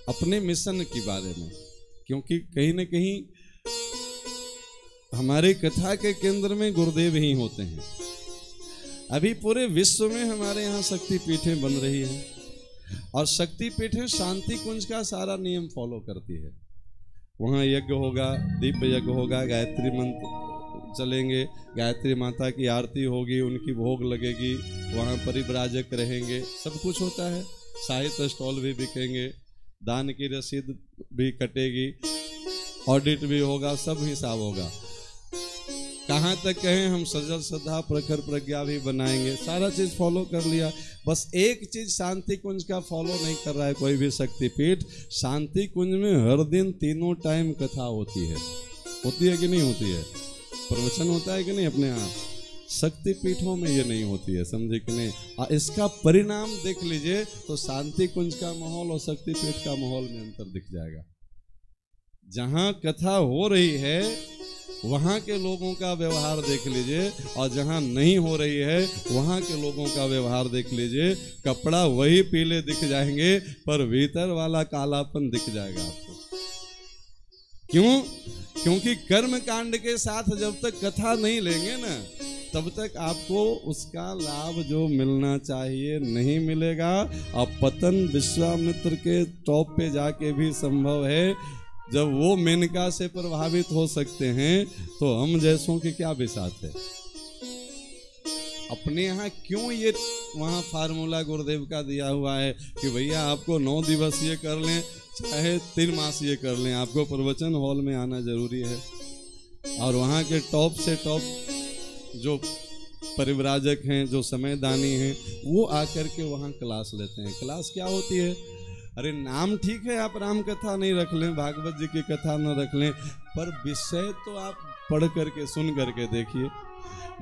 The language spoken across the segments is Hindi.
अपने मिशन के बारे में, क्योंकि कहीं न कहीं हमारे कथा के केंद्र में गुरुदेव ही होते हैं। अभी पूरे विश्व में हमारे यहाँ शक्ति पीठें बन रही हैं और शक्ति पीठें शांति कुंज का सारा नियम फॉलो करती है। वहाँ यज्ञ होगा, दीप यज्ञ होगा, गायत्री मंत्र चलेंगे, गायत्री माता की आरती होगी, उनकी भोग लगेगी, वहाँ परिव्राजक रहेंगे, सब कुछ होता है। साहित्य स्टॉल भी बिकेंगे, दान की रसीद भी कटेगी, ऑडिट भी होगा, सब हिसाब होगा। कहाँ तक कहें, हम सजल श्रद्धा प्रखर प्रज्ञा भी बनाएंगे, सारा चीज फॉलो कर लिया। बस एक चीज शांति कुंज का फॉलो नहीं कर रहा है कोई भी शक्तिपीठ। शांति कुंज में हर दिन 3 टाइम कथा होती है कि नहीं होती है? प्रवचन होता है कि नहीं अपने यहाँ? शक्तिपीठों में ये नहीं होती है, समझे कि नहीं? और इसका परिणाम देख लीजिए तो शांति कुंज का माहौल और शक्तिपीठ का माहौल में अंतर दिख जाएगा। जहाँ कथा हो रही है वहाँ के लोगों का व्यवहार देख लीजिए, और जहाँ नहीं हो रही है वहाँ के लोगों का व्यवहार देख लीजिए। कपड़ा वही पीले दिख जाएंगे पर भीतर वाला कालापन दिख जाएगा आपको। क्यों? क्योंकि कर्म कांड के साथ जब तक कथा नहीं लेंगे ना, तब तक आपको उसका लाभ जो मिलना चाहिए नहीं मिलेगा। और पतन विश्वामित्र के टॉप पे जाके भी संभव है। जब वो मेनका से प्रभावित हो सकते हैं तो हम जैसों की क्या बिसात है? अपने यहाँ क्यों ये वहाँ फार्मूला गुरुदेव का दिया हुआ है कि भैया आपको 9 दिवसीय कर लें चाहे 3 मासीय कर लें, आपको प्रवचन हॉल में आना जरूरी है। और वहाँ के टॉप से टॉप जो परिव्राजक हैं, जो समयदानी हैं, वो आकर के वहाँ क्लास लेते हैं। क्लास क्या होती है? अरे नाम ठीक है, आप राम कथा नहीं रख लें, भागवत जी की कथा न रख लें, पर विषय तो आप पढ़ करके सुन करके देखिए।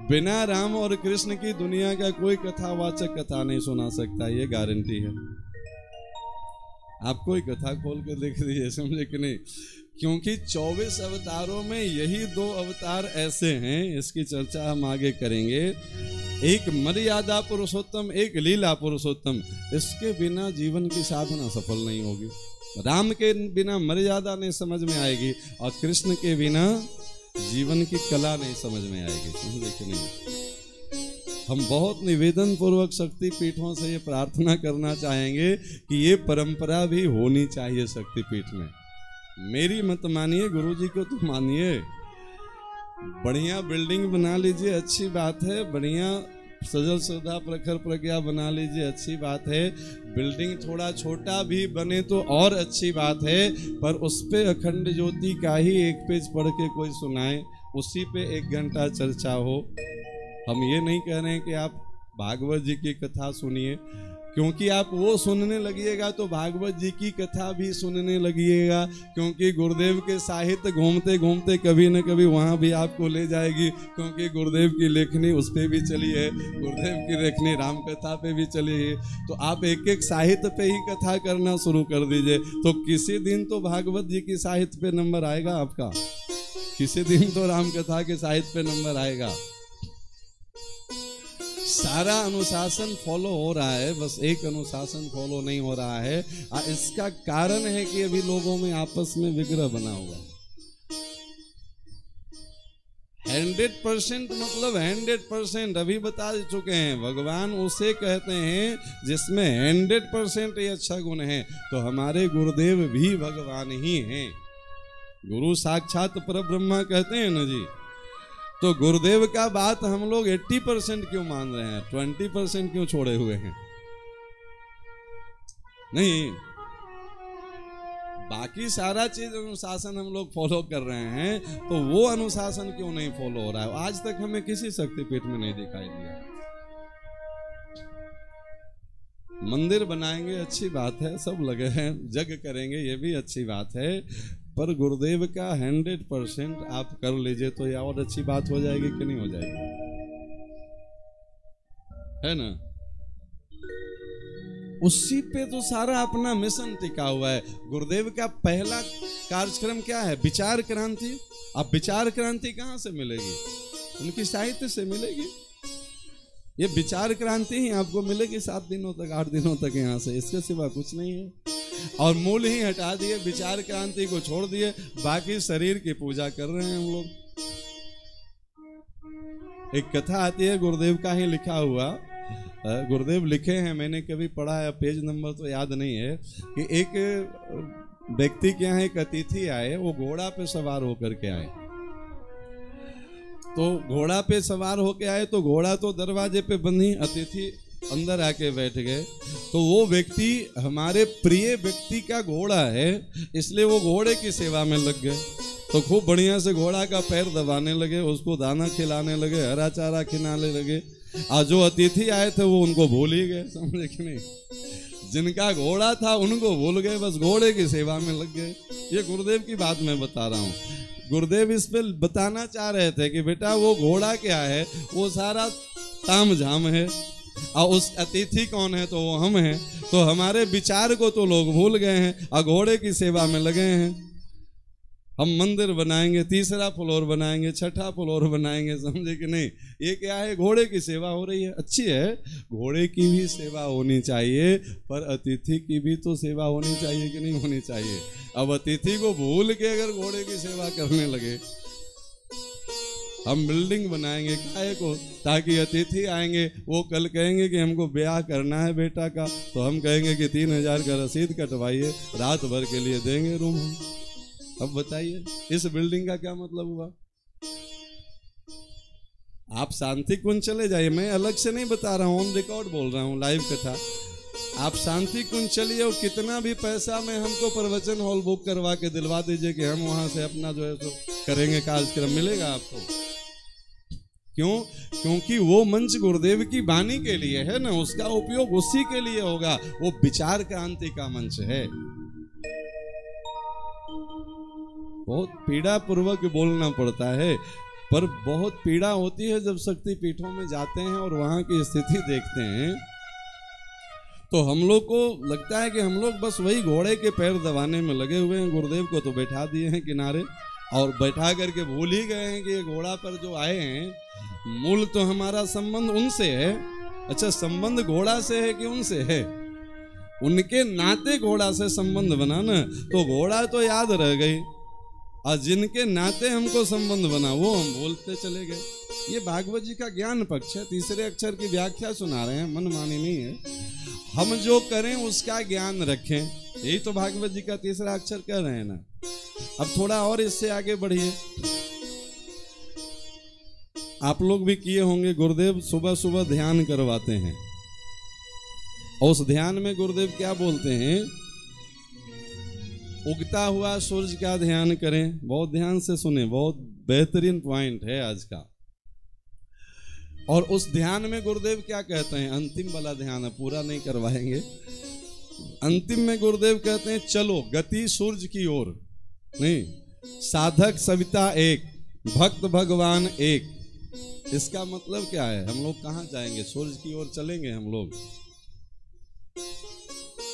बिना राम और कृष्ण की दुनिया का कोई कथावाचक कथा नहीं सुना सकता, ये गारंटी है। आप कोई कथा खोल के देख लीजिए, समझे कि नहीं? क्योंकि 24 अवतारों में यही 2 अवतार ऐसे हैं, इसकी चर्चा हम आगे करेंगे। एक मर्यादा पुरुषोत्तम, एक लीला पुरुषोत्तम। इसके बिना जीवन की साधना सफल नहीं होगी। राम के बिना मर्यादा नहीं समझ में आएगी और कृष्ण के बिना जीवन की कला नहीं समझ में आएगी, समझे कि नहीं? हम बहुत निवेदन पूर्वक शक्ति पीठों से ये प्रार्थना करना चाहेंगे कि ये परंपरा भी होनी चाहिए शक्ति पीठ में। मेरी मत मानिए, गुरुजी को तो मानिए। बढ़िया बिल्डिंग बना लीजिए, अच्छी बात है। बढ़िया सजल श्रद्धा प्रखर प्रज्ञा बना लीजिए, अच्छी बात है। बिल्डिंग थोड़ा छोटा भी बने तो और अच्छी बात है, पर उस पे अखंड ज्योति का ही 1 पेज पढ़ के कोई सुनाए, उसी पे 1 घंटा चर्चा हो। हम ये नहीं कह रहे हैं कि आप भागवत जी की कथा सुनिए, क्योंकि आप वो सुनने लगिएगा तो भागवत जी की कथा भी सुनने लगिएगा, क्योंकि गुरुदेव के साहित्य घूमते घूमते कभी न कभी वहाँ भी आपको ले जाएगी। क्योंकि गुरुदेव की लेखनी उस पर भी चली है, गुरुदेव की लेखनी राम कथा पे भी चली है। तो आप एक एक साहित्य पे ही कथा करना शुरू कर दीजिए, तो किसी दिन तो भागवत जी की साहित्य पे नंबर आएगा आपका, किसी दिन तो राम कथा के साहित्य पे नंबर आएगा। सारा अनुशासन फॉलो हो रहा है, बस एक अनुशासन फॉलो नहीं हो रहा है। इसका कारण है कि अभी लोगों में आपस में विग्रह बना हुआ है। 100% मतलब 100% अभी बता चुके हैं। भगवान उसे कहते हैं जिसमें 100% ये अच्छा गुण है। तो हमारे गुरुदेव भी भगवान ही हैं। गुरु साक्षात परब्रह्मा कहते हैं ना जी। तो गुरुदेव का बात हम लोग 80% क्यों मान रहे हैं, 20% क्यों छोड़े हुए हैं? नहीं, बाकी सारा चीज अनुशासन हम लोग फॉलो कर रहे हैं, तो वो अनुशासन क्यों नहीं फॉलो हो रहा है? आज तक हमें किसी शक्तिपीठ में नहीं दिखाई दिया। मंदिर बनाएंगे, अच्छी बात है, सब लगे हैं, जग करेंगे, ये भी अच्छी बात है, पर गुरुदेव का 100% आप कर लीजिए तो यह और अच्छी बात हो जाएगी कि नहीं हो जाएगी? है ना? उसी पे तो सारा अपना मिशन टिका हुआ है। गुरुदेव का पहला कार्यक्रम क्या है? विचार क्रांति। अब विचार क्रांति कहाँ से मिलेगी? उनकी साहित्य से मिलेगी। ये विचार क्रांति ही आपको मिलेगी 7 दिनों तक, 8 दिनों तक यहाँ से, इसके सिवा कुछ नहीं है। और मूल ही हटा दिए, विचार क्रांति को छोड़ दिए, बाकी शरीर की पूजा कर रहे हैं हम लोग। एक कथा आती है, गुरुदेव का ही लिखा हुआ, गुरुदेव लिखे हैं, मैंने कभी पढ़ा है, पेज नंबर तो याद नहीं है, कि एक व्यक्ति के यहाँ एक अतिथि आए, वो घोड़ा पे सवार होकर के आए। तो घोड़ा पे सवार होके आए तो घोड़ा तो दरवाजे पे बंधी, अतिथि अंदर आके बैठ गए। तो वो व्यक्ति हमारे प्रिय व्यक्ति का घोड़ा है, इसलिए वो घोड़े की सेवा में लग गए। तो खूब बढ़िया से घोड़ा का पैर दबाने लगे, उसको दाना खिलाने लगे, हरा चारा खिलाने लगे। आज जो अतिथि आए थे वो उनको भूल ही गए, समझे कि नहीं? जिनका घोड़ा था उनको भूल गए, बस घोड़े की सेवा में लग गए। ये गुरुदेव की बात मैं बता रहा हूँ। गुरुदेव इस पे बताना चाह रहे थे कि बेटा वो घोड़ा क्या है, वो सारा ताम झाम है, और उस अतिथि कौन है, तो वो हम हैं। तो हमारे विचार को तो लोग भूल गए हैं और घोड़े की सेवा में लगे हैं। हम मंदिर बनाएंगे, तीसरा फ्लोर बनाएंगे, छठा फ्लोर बनाएंगे, समझे कि नहीं? ये क्या है? घोड़े की सेवा हो रही है। अच्छी है, घोड़े की भी सेवा होनी चाहिए, पर अतिथि की भी तो सेवा होनी चाहिए कि नहीं होनी चाहिए? अब अतिथि को भूल के अगर घोड़े की सेवा करने लगे, हम बिल्डिंग बनाएंगे काहे को? ताकि अतिथि आएंगे, वो कल कहेंगे कि हमको ब्याह करना है बेटा का, तो हम कहेंगे कि 3000 का रसीद कटवाइए, रात भर के लिए देंगे रूम हम। अब बताइए इस बिल्डिंग का क्या मतलब हुआ? आप शांति कुंज चले जाइए, मैं अलग से नहीं बता रहा हूँ, ऑन रिकॉर्ड बोल रहा हूँ, लाइव कथा। आप शांति कुंज चलिए और कितना भी पैसा में हमको प्रवचन हॉल बुक करवा के दिलवा दीजिए कि हम वहां से अपना जो है तो करेंगे कार्यक्रम, मिलेगा आपको। क्यों? क्योंकि वो मंच गुरुदेव की वाणी के लिए है ना, उसका उपयोग उसी के लिए होगा। वो विचार क्रांति का मंच है। बहुत पीड़ा पूर्वक बोलना पड़ता है, पर बहुत पीड़ा होती है जब शक्ति पीठों में जाते हैं और वहां की स्थिति देखते हैं, तो हम लोग को लगता है कि हम लोग बस वही घोड़े के पैर दबाने में लगे हुए हैं। गुरुदेव को तो बैठा दिए हैं किनारे और बैठा करके भूल ही गए हैं कि ये घोड़ा पर जो आए हैं, मूल तो हमारा संबंध उनसे है। अच्छा, संबंध घोड़ा से है कि उनसे है? उनके नाते घोड़ा से संबंध बना ना, तो घोड़ा तो याद रह गई, और जिनके नाते हमको संबंध बना वो हम बोलते चले गए। ये भागवत जी का ज्ञान पक्ष है। तीसरे अक्षर की व्याख्या सुना रहे हैं, मनमानी नहीं है। हम जो करें उसका ज्ञान रखें, यही तो भागवत जी का तीसरा अक्षर कह रहे हैं ना। अब थोड़ा और इससे आगे बढ़िए। आप लोग भी किए होंगे, गुरुदेव सुबह सुबह ध्यान करवाते हैं, और उस ध्यान में गुरुदेव क्या बोलते हैं? उगता हुआ सूरज का ध्यान करें। बहुत ध्यान से सुने, बहुत बेहतरीन पॉइंट है आज का। और उस ध्यान में गुरुदेव क्या कहते हैं? अंतिम वाला ध्यान है, पूरा नहीं करवाएंगे। अंतिम में गुरुदेव कहते हैं चलो गति सूरज की ओर, नहीं, साधक सविता एक, भक्त भगवान एक। इसका मतलब क्या है? हम लोग कहाँ जाएंगे? सूरज की ओर चलेंगे हम लोग।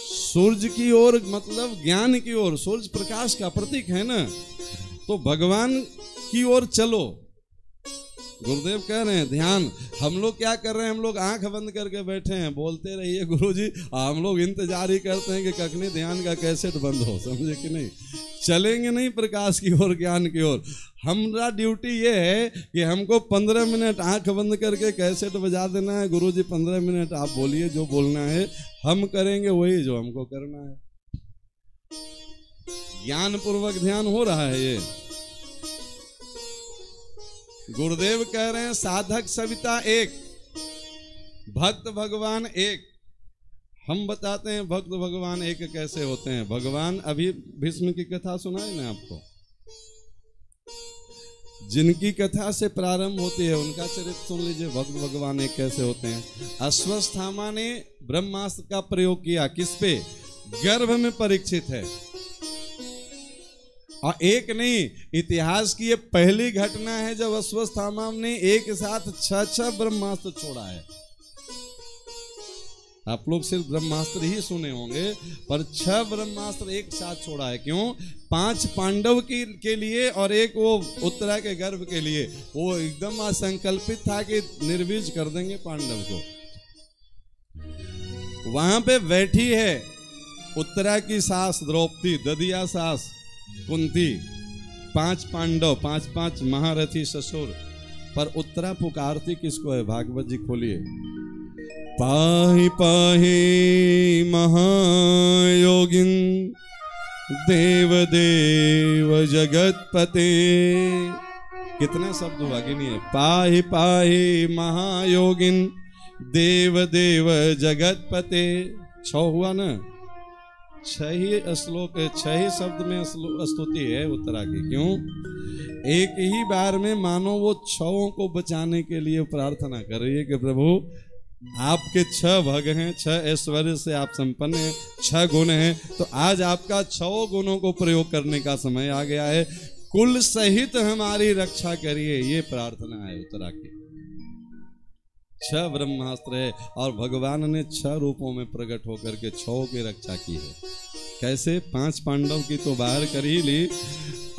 सूरज की ओर मतलब ज्ञान की ओर, सूरज प्रकाश का प्रतीक है ना, तो भगवान की ओर चलो। गुरुदेव कह रहे हैं ध्यान। हम लोग क्या कर रहे हैं? हम लोग आंख बंद करके बैठे हैं, बोलते रहिए गुरुजी, हम लोग इंतजार ही करते हैं कि कखनी ध्यान का कैसेट बंद हो, समझे कि नहीं? चलेंगे नहीं प्रकाश की ओर, ज्ञान की ओर। हमारा ड्यूटी ये है कि हमको 15 मिनट आंख बंद करके कैसेट बजा देना है। गुरुजी 15 मिनट आप बोलिए जो बोलना है, हम करेंगे वही जो हमको करना है। ज्ञान पूर्वक ध्यान हो रहा है ये। गुरुदेव कह रहे हैं साधक सविता एक, भक्त भगवान एक। हम बताते हैं भक्त भगवान एक कैसे होते हैं। भगवान, अभी भीष्म की कथा सुनाई ना आपको, जिनकी कथा से प्रारंभ होती है उनका चरित्र सुन लीजिए। भक्त भगवान एक कैसे होते हैं? अश्वत्थामा ने ब्रह्मास्त्र का प्रयोग किया, किस पे? गर्भ में परीक्षित है। और एक नहीं, इतिहास की ये पहली घटना है जब अश्वत्थामा ने एक साथ 6 ब्रह्मास्त्र छोड़ा है। आप लोग सिर्फ ब्रह्मास्त्र ही सुने होंगे, पर 6 ब्रह्मास्त्र एक साथ छोड़ा है। क्यों? 5 पांडव के लिए और एक वो उत्तरा के गर्भ के लिए। वो एकदम असंकल्पित था कि निर्वीज कर देंगे पांडव को। वहां पे बैठी है उत्तरा की सास द्रौपदी, ददिया सास कुंती, 5 पांडव, 5 महारथी ससुर, पर उत्तरा पुकारती किसको है? भागवत जी खोलिए। पाहि पाहि महायोगिन देव देव जगतपते। कितने शब्द हुआ कि नहीं है? पाहि पाहि महायोगिन देव देव जगतपते। 6 हुआ ना? 6 ही श्लोक, 6 ही शब्द में स्तुति है उत्तरा की। क्यों? एक ही बार में मानो वो 6 को बचाने के लिए प्रार्थना कर रही है कि प्रभु आपके 6 भग हैं, 6 ऐश्वर्य से आप संपन्न हैं, 6 गुण हैं, तो आज आपका 6 गुणों को प्रयोग करने का समय आ गया है। कुल सहित हमारी रक्षा करिए, ये प्रार्थना है उत्तरा की। 6 ब्रह्मास्त्र है और भगवान ने 6 रूपों में प्रकट होकर के 6 की रक्षा की है। कैसे? 5 पांडव की तो बाहर कर ही ली।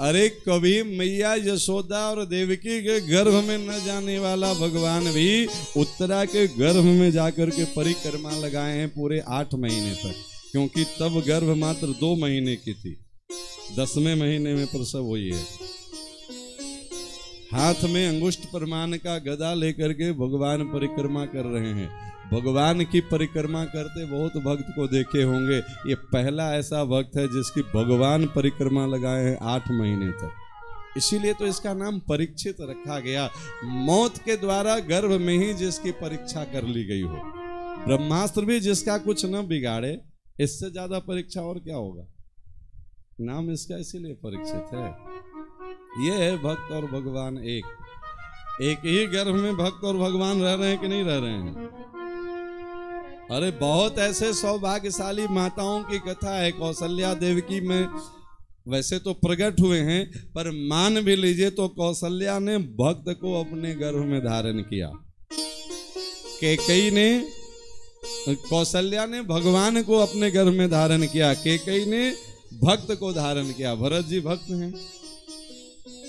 अरे कभी मैया यशोदा और देवकी के गर्भ में न जाने वाला भगवान भी उत्तरा के गर्भ में जाकर के परिक्रमा लगाए हैं पूरे 8 महीने तक, क्योंकि तब गर्भ मात्र 2 महीने की थी, 10वें महीने में प्रसव हुई है। हाथ में अंगुष्ठ प्रमाण का गदा लेकर के भगवान परिक्रमा कर रहे हैं। भगवान की परिक्रमा करते बहुत भक्त को देखे होंगे, ये पहला ऐसा भक्त है जिसकी भगवान परिक्रमा लगाए हैं 8 महीने तक। इसीलिए तो इसका नाम परीक्षित रखा गया। मौत के द्वारा गर्भ में ही जिसकी परीक्षा कर ली गई हो, ब्रह्मास्त्र भी जिसका कुछ न बिगाड़े, इससे ज्यादा परीक्षा और क्या होगा? नाम इसका इसीलिए परीक्षित है। ये है भक्त और भगवान एक ही गर्भ में भक्त और भगवान रह रहे हैं कि नहीं रह रहे हैं? अरे बहुत ऐसे सौभाग्यशाली माताओं की कथा है। कौशल्या देवकी में वैसे तो प्रकट हुए हैं, पर मान भी लीजिए तो कौशल्या ने भक्त को अपने गर्भ में धारण किया। कैकेयी ने, कौशल्या ने भगवान को अपने गर्भ में धारण किया, कैकेयी ने भक्त को धारण किया। भरत जी भक्त हैं,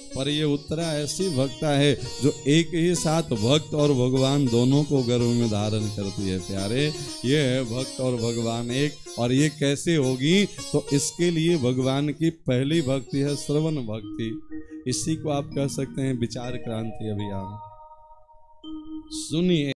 पर ये उत्तरा ऐसी भक्ता है जो एक ही साथ भक्त और भगवान दोनों को गर्भ में धारण करती है। प्यारे, ये है भक्त और भगवान एक। और ये कैसे होगी? तो इसके लिए भगवान की पहली भक्ति है श्रवण भक्ति। इसी को आप कह सकते हैं विचार क्रांति अभियान। सुनिए।